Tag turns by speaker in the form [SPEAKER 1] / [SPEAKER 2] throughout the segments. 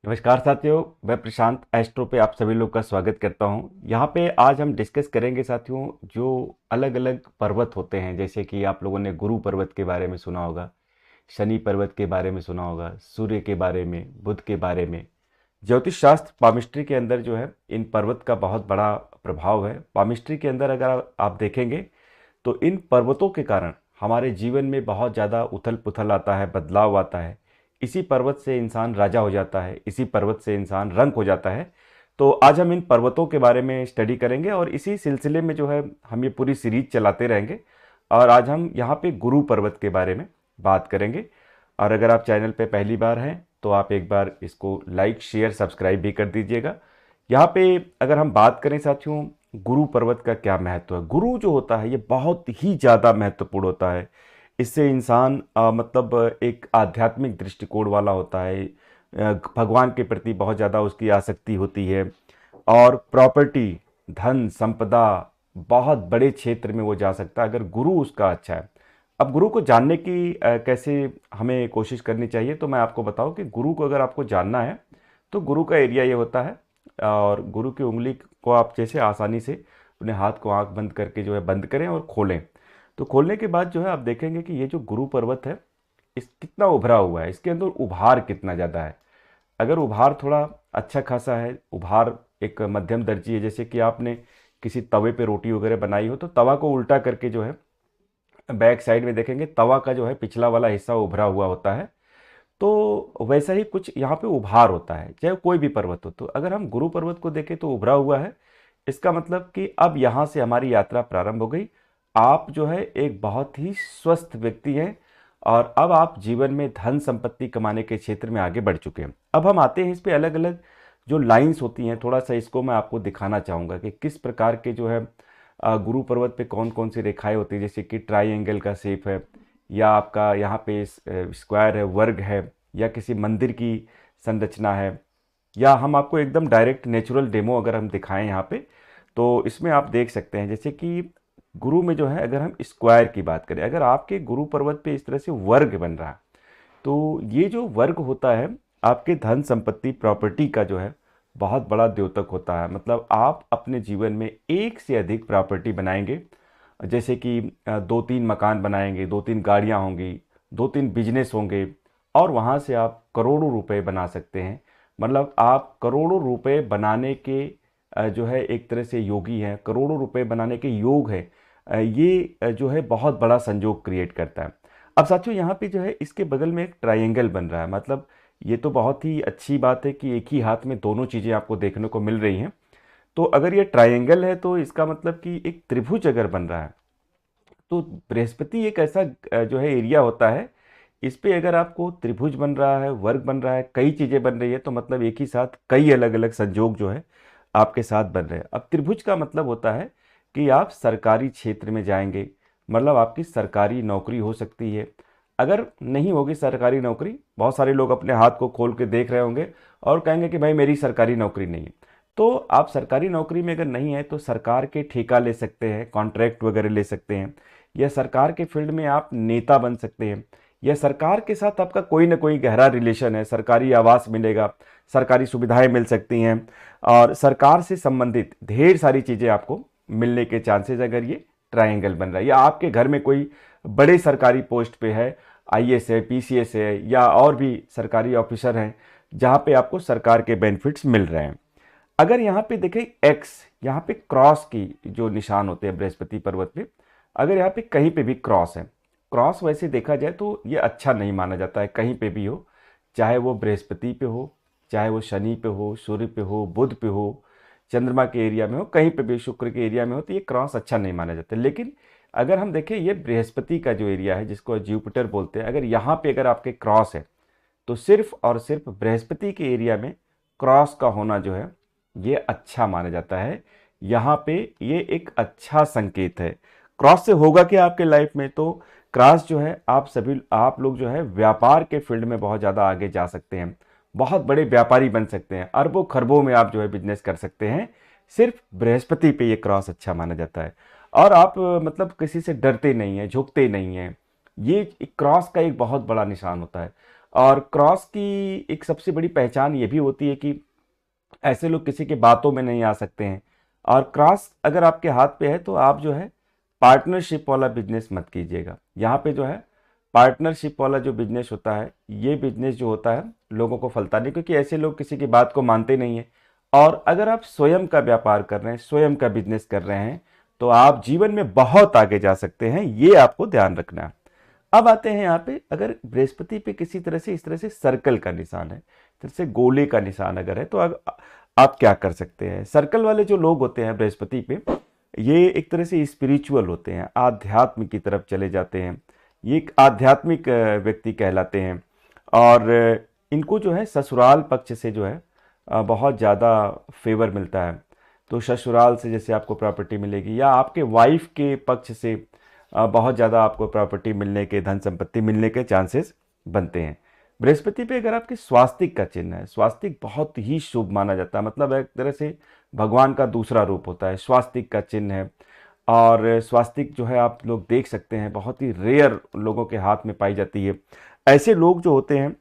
[SPEAKER 1] नमस्कार साथियों, मैं प्रशांत एस्ट्रो पे आप सभी लोग का स्वागत करता हूं। यहाँ पे आज हम डिस्कस करेंगे साथियों, जो अलग अलग पर्वत होते हैं। जैसे कि आप लोगों ने गुरु पर्वत के बारे में सुना होगा, शनि पर्वत के बारे में सुना होगा, सूर्य के बारे में, बुध के बारे में। ज्योतिष शास्त्र पामिस्ट्री के अंदर जो है इन पर्वत का बहुत बड़ा प्रभाव है। पामिस्ट्री के अंदर अगर आप देखेंगे तो इन पर्वतों के कारण हमारे जीवन में बहुत ज़्यादा उथल पुथल आता है, बदलाव आता है। इसी पर्वत से इंसान राजा हो जाता है, इसी पर्वत से इंसान रंक हो जाता है। तो आज हम इन पर्वतों के बारे में स्टडी करेंगे और इसी सिलसिले में जो है हम ये पूरी सीरीज चलाते रहेंगे। और आज हम यहाँ पे गुरु पर्वत के बारे में बात करेंगे। और अगर आप चैनल पे पहली बार हैं तो आप एक बार इसको लाइक शेयर सब्सक्राइब भी कर दीजिएगा। यहाँ पे अगर हम बात करें साथियों, गुरु पर्वत का क्या महत्व है। गुरु जो होता है ये बहुत ही ज़्यादा महत्वपूर्ण होता है। इससे इंसान मतलब एक आध्यात्मिक दृष्टिकोण वाला होता है। भगवान के प्रति बहुत ज़्यादा उसकी आसक्ति होती है। और प्रॉपर्टी, धन संपदा, बहुत बड़े क्षेत्र में वो जा सकता है अगर गुरु उसका अच्छा है। अब गुरु को जानने की कैसे हमें कोशिश करनी चाहिए, तो मैं आपको बताऊं कि गुरु को अगर आपको जानना है तो गुरु का एरिया ये होता है। और गुरु की उंगली को आप जैसे आसानी से अपने हाथ को आंख बंद करके जो है बंद करें और खोलें। तो खोलने के बाद जो है आप देखेंगे कि ये जो गुरु पर्वत है इस कितना उभरा हुआ है, इसके अंदर उभार कितना ज़्यादा है। अगर उभार थोड़ा अच्छा खासा है, उभार एक मध्यम दर्जी है, जैसे कि आपने किसी तवे पे रोटी वगैरह बनाई हो तो तवा को उल्टा करके जो है बैक साइड में देखेंगे तवा का जो है पिछला वाला हिस्सा उभरा हुआ होता है। तो वैसा ही कुछ यहाँ पे उभार होता है, चाहे कोई भी पर्वत हो। तो अगर हम गुरु पर्वत को देखें तो उभरा हुआ है। इसका मतलब कि अब यहाँ से हमारी यात्रा प्रारंभ हो गई। आप जो है एक बहुत ही स्वस्थ व्यक्ति हैं और अब आप जीवन में धन संपत्ति कमाने के क्षेत्र में आगे बढ़ चुके हैं। अब हम आते हैं इस पे अलग अलग जो लाइंस होती हैं, थोड़ा सा इसको मैं आपको दिखाना चाहूँगा कि किस प्रकार के जो है गुरु पर्वत पे कौन कौन सी रेखाएं होती है। जैसे कि ट्राइंगल का शेप है, या आपका यहाँ पे स्क्वायर है, वर्ग है, या किसी मंदिर की संरचना है, या हम आपको एकदम डायरेक्ट नेचुरल डेमो अगर हम दिखाएं यहाँ पे तो इसमें आप देख सकते हैं। जैसे कि गुरु में जो है अगर हम स्क्वायर की बात करें, अगर आपके गुरु पर्वत पे इस तरह से वर्ग बन रहा है तो ये जो वर्ग होता है आपके धन संपत्ति प्रॉपर्टी का जो है बहुत बड़ा द्योतक होता है। मतलब आप अपने जीवन में एक से अधिक प्रॉपर्टी बनाएंगे। जैसे कि दो तीन मकान बनाएंगे, दो तीन गाड़ियाँ होंगी, दो तीन बिजनेस होंगे, और वहाँ से आप करोड़ों रुपए बना सकते हैं। मतलब आप करोड़ों रुपए बनाने के जो है एक तरह से योगी हैं, करोड़ों रुपए बनाने के योग है। ये जो है बहुत बड़ा संजोग क्रिएट करता है। अब साथियों यहाँ पे जो है इसके बगल में एक ट्रायंगल बन रहा है। मतलब ये तो बहुत ही अच्छी बात है कि एक ही हाथ में दोनों चीज़ें आपको देखने को मिल रही हैं। तो अगर ये ट्रायंगल है तो इसका मतलब कि एक त्रिभुज अगर बन रहा है तो बृहस्पति एक ऐसा जो है एरिया होता है, इस पे अगर आपको त्रिभुज बन रहा है, वर्ग बन रहा है, कई चीज़ें बन रही है, तो मतलब एक ही साथ कई अलग अलग संजोग जो है आपके साथ बन रहे हैं। अब त्रिभुज का मतलब होता है कि आप सरकारी क्षेत्र में जाएंगे, मतलब आपकी सरकारी नौकरी हो सकती है। अगर नहीं होगी सरकारी नौकरी, बहुत सारे लोग अपने हाथ को खोल के देख रहे होंगे और कहेंगे कि भाई मेरी सरकारी नौकरी नहीं है। तो आप सरकारी नौकरी में अगर नहीं है तो सरकार के ठेका ले सकते हैं, कॉन्ट्रैक्ट वगैरह ले सकते हैं, या सरकार के फील्ड में आप नेता बन सकते हैं, या सरकार के साथ आपका कोई ना कोई गहरा रिलेशन है, सरकारी आवास मिलेगा, सरकारी सुविधाएं मिल सकती हैं, और सरकार से संबंधित ढेर सारी चीज़ें आपको मिलने के चांसेस अगर ये ट्रायंगल बन रहा है। या आपके घर में कोई बड़े सरकारी पोस्ट पे है, आईएएस है, पीसीएस है, या और भी सरकारी ऑफिसर हैं जहाँ पे आपको सरकार के बेनिफिट्स मिल रहे हैं। अगर यहाँ पे देखें एक्स, यहाँ पे क्रॉस की जो निशान होते हैं बृहस्पति पर्वत पे, अगर यहाँ पे कहीं पे भी क्रॉस है, क्रॉस वैसे देखा जाए तो ये अच्छा नहीं माना जाता है। कहीं पे भी हो, चाहे वो बृहस्पति पे हो, चाहे वो शनि पे हो, सूर्य पे हो, बुध पे हो, चंद्रमा के एरिया में हो, कहीं पे भी शुक्र के एरिया में हो, तो ये क्रॉस अच्छा नहीं माना जाता। लेकिन अगर हम देखें ये बृहस्पति का जो एरिया है जिसको जुपिटर बोलते हैं, अगर यहाँ पे अगर आपके क्रॉस है तो सिर्फ और सिर्फ बृहस्पति के एरिया में क्रॉस का होना जो है ये अच्छा माना जाता है। यहाँ पे ये एक अच्छा संकेत है। क्रॉस से होगा क्या आपके लाइफ में, तो क्रॉस जो है आप लोग जो है व्यापार के फील्ड में बहुत ज़्यादा आगे जा सकते हैं, बहुत बड़े व्यापारी बन सकते हैं, अरबों खरबों में आप जो है बिजनेस कर सकते हैं। सिर्फ बृहस्पति पे ये क्रॉस अच्छा माना जाता है। और आप मतलब किसी से डरते नहीं हैं, झुकते नहीं हैं, ये क्रॉस का एक बहुत बड़ा निशान होता है। और क्रॉस की एक सबसे बड़ी पहचान ये भी होती है कि ऐसे लोग किसी के बातों में नहीं आ सकते हैं। और क्रॉस अगर आपके हाथ पे है तो आप जो है पार्टनरशिप वाला बिजनेस मत कीजिएगा। यहाँ पे जो है पार्टनरशिप वाला जो बिजनेस होता है, ये बिजनेस जो होता है लोगों को फलता नहीं, क्योंकि ऐसे लोग किसी की बात को मानते नहीं है। और अगर आप स्वयं का व्यापार कर रहे हैं, स्वयं का बिजनेस कर रहे हैं, तो आप जीवन में बहुत आगे जा सकते हैं, ये आपको ध्यान रखना है। अब आते हैं यहाँ पे, अगर बृहस्पति पे किसी तरह से इस तरह से सर्कल का निशान है, इस तरह से गोले का निशान अगर है, तो आप क्या कर सकते हैं। सर्कल वाले जो लोग होते हैं बृहस्पति पे, ये एक तरह से स्पिरिचुअल होते हैं, आध्यात्म की तरफ चले जाते हैं, ये एक आध्यात्मिक व्यक्ति कहलाते हैं। और इनको जो है ससुराल पक्ष से जो है बहुत ज़्यादा फेवर मिलता है। तो ससुराल से जैसे आपको प्रॉपर्टी मिलेगी, या आपके वाइफ के पक्ष से बहुत ज़्यादा आपको प्रॉपर्टी मिलने के, धन संपत्ति मिलने के चांसेस बनते हैं। बृहस्पति पे अगर आपके स्वास्तिक का चिन्ह है, स्वास्तिक बहुत ही शुभ माना जाता है, मतलब एक तरह से भगवान का दूसरा रूप होता है, स्वास्तिक का चिन्ह है। और स्वास्तिक जो है आप लोग देख सकते हैं बहुत ही रेयर लोगों के हाथ में पाई जाती है। ऐसे लोग जो होते हैं,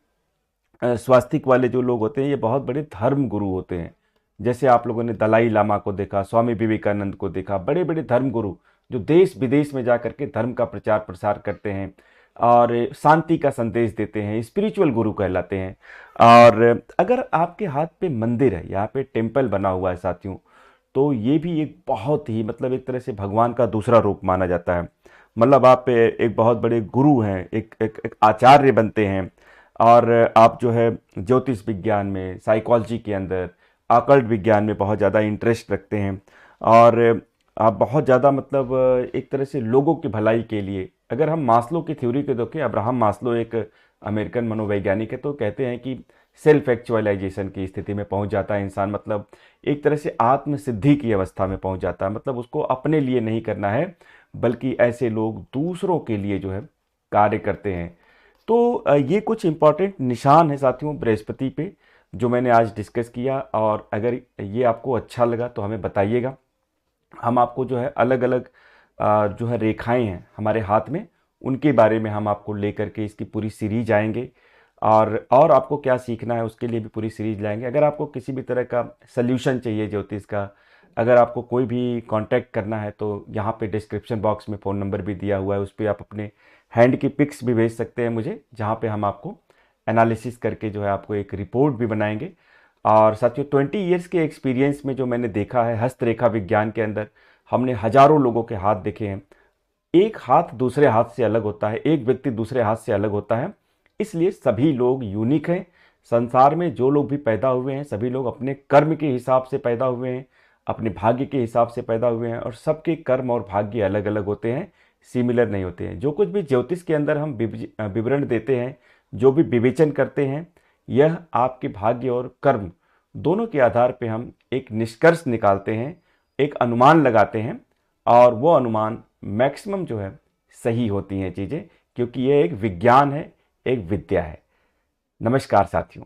[SPEAKER 1] स्वास्तिक वाले जो लोग होते हैं, ये बहुत बड़े धर्म गुरु होते हैं। जैसे आप लोगों ने दलाई लामा को देखा, स्वामी विवेकानंद को देखा, बड़े बड़े धर्म गुरु जो देश विदेश में जा करके धर्म का प्रचार प्रसार करते हैं और शांति का संदेश देते हैं, स्पिरिचुअल गुरु कहलाते हैं। और अगर आपके हाथ पे मंदिर है, यहाँ पे टेम्पल बना हुआ है साथियों, तो ये भी एक बहुत ही मतलब एक तरह से भगवान का दूसरा रूप माना जाता है। मतलब आप एक बहुत बड़े गुरु हैं, एक आचार्य बनते हैं। और आप जो है ज्योतिष विज्ञान में, साइकोलॉजी के अंदर, आकल्ट विज्ञान में बहुत ज़्यादा इंटरेस्ट रखते हैं। और आप बहुत ज़्यादा मतलब एक तरह से लोगों की भलाई के लिए, अगर हम मास्लो की थ्योरी को देखें, अब्राहम मास्लो एक अमेरिकन मनोवैज्ञानिक है, तो कहते हैं कि सेल्फ एक्चुअलाइजेशन की स्थिति में पहुंच जाता है इंसान, मतलब एक तरह से आत्म सिद्धि की अवस्था में पहुंच जाता है। मतलब उसको अपने लिए नहीं करना है, बल्कि ऐसे लोग दूसरों के लिए जो है कार्य करते हैं। तो ये कुछ इंपॉर्टेंट निशान है साथियों बृहस्पति पे, जो मैंने आज डिस्कस किया। और अगर ये आपको अच्छा लगा तो हमें बताइएगा। हम आपको जो है अलग अलग जो है रेखाएं हैं हमारे हाथ में, उनके बारे में हम आपको लेकर के इसकी पूरी सीरीज आएंगे। और आपको क्या सीखना है उसके लिए भी पूरी सीरीज लाएंगे। अगर आपको किसी भी तरह का सल्यूशन चाहिए ज्योतिष का, अगर आपको कोई भी कांटेक्ट करना है, तो यहाँ पे डिस्क्रिप्शन बॉक्स में फ़ोन नंबर भी दिया हुआ है, उस पर आप अपने हैंड की पिक्स भी भेज सकते हैं मुझे, जहाँ पे हम आपको एनालिसिस करके जो है आपको एक रिपोर्ट भी बनाएंगे। और साथियों 20 ईयर्स के एक्सपीरियंस में जो मैंने देखा है हस्तरेखा विज्ञान के अंदर, हमने हजारों लोगों के हाथ देखे हैं। एक हाथ दूसरे हाथ से अलग होता है, एक व्यक्ति दूसरे हाथ से अलग होता है, इसलिए सभी लोग यूनिक हैं। संसार में जो लोग भी पैदा हुए हैं, सभी लोग अपने कर्म के हिसाब से पैदा हुए हैं, अपने भाग्य के हिसाब से पैदा हुए हैं। और सबके कर्म और भाग्य अलग अलग होते हैं, सिमिलर नहीं होते हैं। जो कुछ भी ज्योतिष के अंदर हम विवरण देते हैं, जो भी विवेचन करते हैं, यह आपके भाग्य और कर्म दोनों के आधार पे हम एक निष्कर्ष निकालते हैं, एक अनुमान लगाते हैं। और वो अनुमान मैक्सिमम जो है सही होती हैं चीज़ें, क्योंकि ये एक विज्ञान है, एक विद्या है। नमस्कार साथियों।